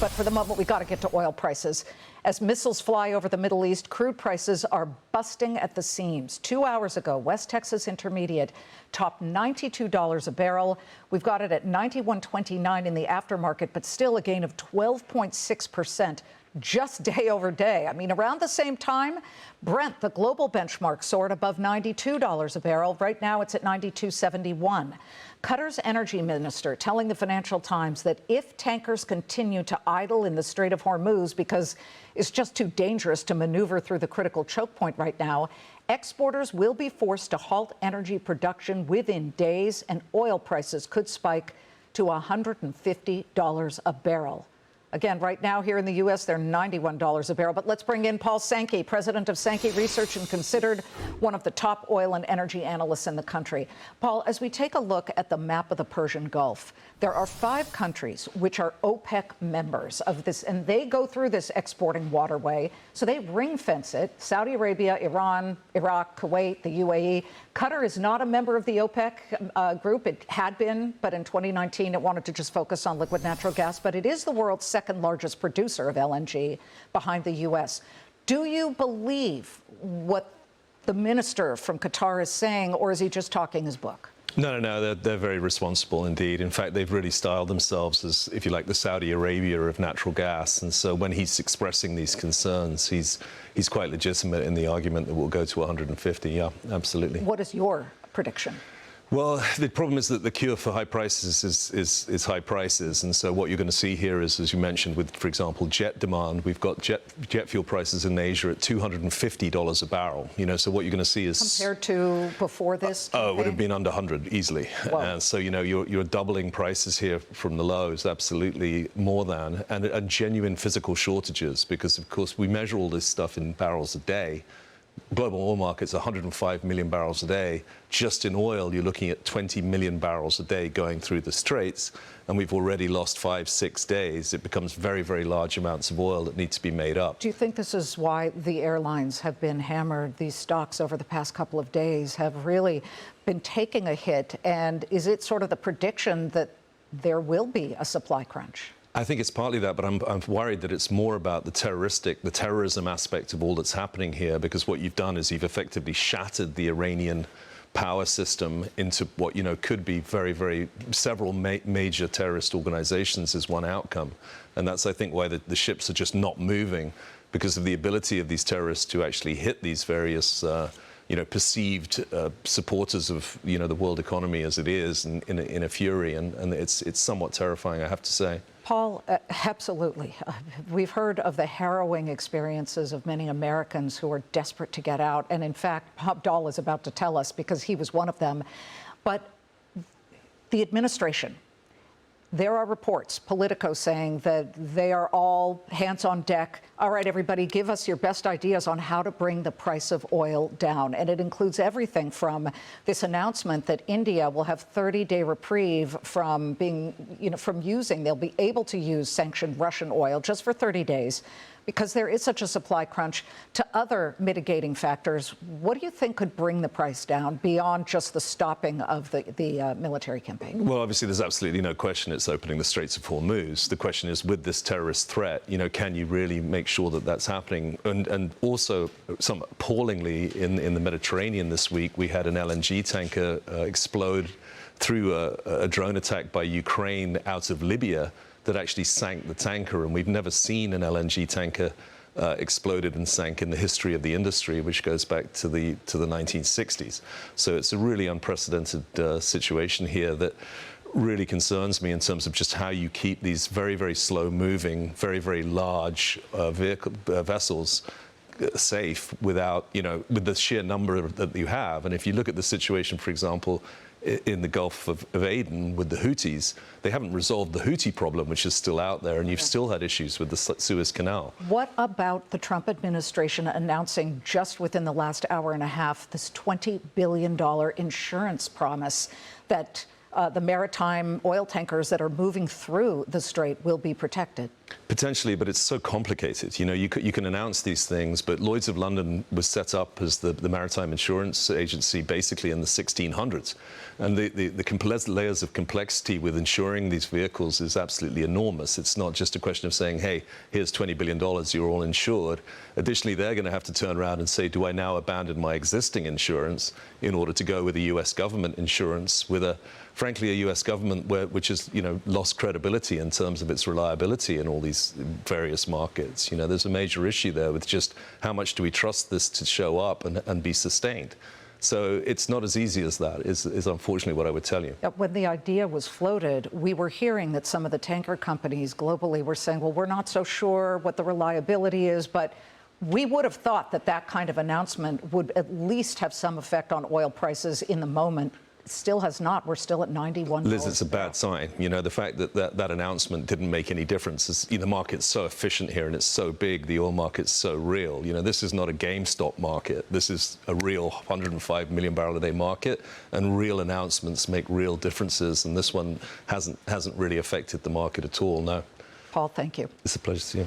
But for the moment, we got to get to oil prices. As missiles fly over the Middle East, crude prices are busting at the seams. 2 hours ago, West Texas Intermediate topped $92 a barrel. We've got it at $91.29 in the aftermarket, but still a gain of 12.6%. Just day over day. I mean, around the same time, Brent, the global benchmark, soared above $92 a barrel. Right now, it's at $92.71. Qatar's energy minister telling the Financial Times that if tankers continue to idle in the Strait of Hormuz because it's just too dangerous to maneuver through the critical choke point right now, exporters will be forced to halt energy production within days, and oil prices could spike to $150 a barrel. Again, right now here in the U.S., they're $91 a barrel. But let's bring in Paul Sankey, president of Sankey Research and considered one of the top oil and energy analysts in the country. Paul, as we take a look at the map of the Persian Gulf, there are 5 countries which are OPEC members of this, and they go through this exporting waterway. So they ring fence it. Saudi Arabia, Iran, Iraq, Kuwait, the UAE. Qatar is not a member of the OPEC group. It had been, but in 2019, it wanted to just focus on liquid natural gas. But it is the world's second largest producer of LNG behind the U.S. Do you believe what the minister from Qatar is saying, or is he just talking his book? No, they're very responsible indeed. In fact, they've really styled themselves as, if you like, the Saudi Arabia of natural gas. And so when he's expressing these concerns, he's quite legitimate in the argument that we'll go to 150. Yeah, absolutely. What is your prediction? Well, the problem is that the cure for high prices is high prices. And so what you're going to see here is, as you mentioned, with, for example, jet demand, we've got jet fuel prices in Asia at $250 a barrel. You know, so what you're going to see is... Compared to before this campaign? Oh, it would have been under 100 easily. And so, you know, you're doubling prices here from the lows, absolutely more than, and genuine physical shortages, because, of course, we measure all this stuff in barrels a day. Global oil market's 105 million barrels a day. Just in oil, you're looking at 20 million barrels a day going through the Straits, and we've already lost 5-6 days. It becomes very, very large amounts of oil that need to be made up. Do you think this is why the airlines have been hammered? These stocks over the past couple of days have really been taking a hit, and is it sort of the prediction that there will be a supply crunch? I think it's partly that, but I'm worried that it's more about the terrorism aspect of all that's happening here, because what you've done is you've effectively shattered the Iranian power system into what, you know, could be several major terrorist organizations as one outcome. And that's, I think, why the ships are just not moving, because of the ability of these terrorists to actually hit these various you know, perceived supporters of, you know, the world economy as it is in a fury, and it's somewhat terrifying, I have to say. Paul, absolutely. We've heard of the harrowing experiences of many Americans who are desperate to get out, and in fact, Bob Dahl is about to tell us, because he was one of them. But the administration, there are reports, Politico, saying that they are all hands on deck. All right, everybody, give us your best ideas on how to bring the price of oil down. And it includes everything from this announcement that India will have 30-day reprieve from being, you know, from using, they'll be able to use sanctioned Russian oil just for 30 days. Because there is such a supply crunch, to other mitigating factors. What do you think could bring the price down beyond just the stopping of the military campaign? Well, obviously, there's absolutely no question it's opening the Straits of Hormuz. The question is, with this terrorist threat, you know, can you really make sure that that's happening? And also, some appallingly, in the Mediterranean this week, we had an LNG tanker explode through a drone attack by Ukraine out of Libya that actually sank the tanker, and we've never seen an LNG tanker exploded and sank in the history of the industry, which goes back to the 1960s. So it's a really unprecedented situation here that really concerns me in terms of just how you keep these very, very slow-moving, very, very large vessels safe without, you know, with the sheer number that you have. And if you look at the situation, for example, in the Gulf of Aden with the Houthis, they haven't resolved the Houthi problem, which is still out there, and you've still had issues with the Suez Canal. What about the Trump administration announcing just within the last hour and a half this $20 billion insurance promise that the maritime oil tankers that are moving through the strait will be protected? Potentially, but it's so complicated. You know, you can announce these things, but Lloyd's of London was set up as the maritime insurance agency basically in the 1600s. And the layers of complexity with insuring these vehicles is absolutely enormous. It's not just a question of saying, hey, here's $20 billion, you're all insured. Additionally, they're going to have to turn around and say, do I now abandon my existing insurance in order to go with a US government insurance with frankly, a US government which has, you know, lost credibility in terms of its reliability in all these various markets. You know, there's a major issue there with just how much do we trust this to show up and be sustained. So it's not as easy as that, is unfortunately what I would tell you. When the idea was floated, we were hearing that some of the tanker companies globally were saying, well, we're not so sure what the reliability is, but we would have thought that that kind of announcement would at least have some effect on oil prices in the moment. Still has not. We're still at $91. Liz, it's a bad sign. You know, the fact that announcement didn't make any difference is, you know, the market's so efficient here and it's so big, the oil market's so real. You know, this is not a GameStop market. This is a real 105 million barrel a day market, and real announcements make real differences. And this one hasn't really affected the market at all, no. Paul, thank you. It's a pleasure to see you.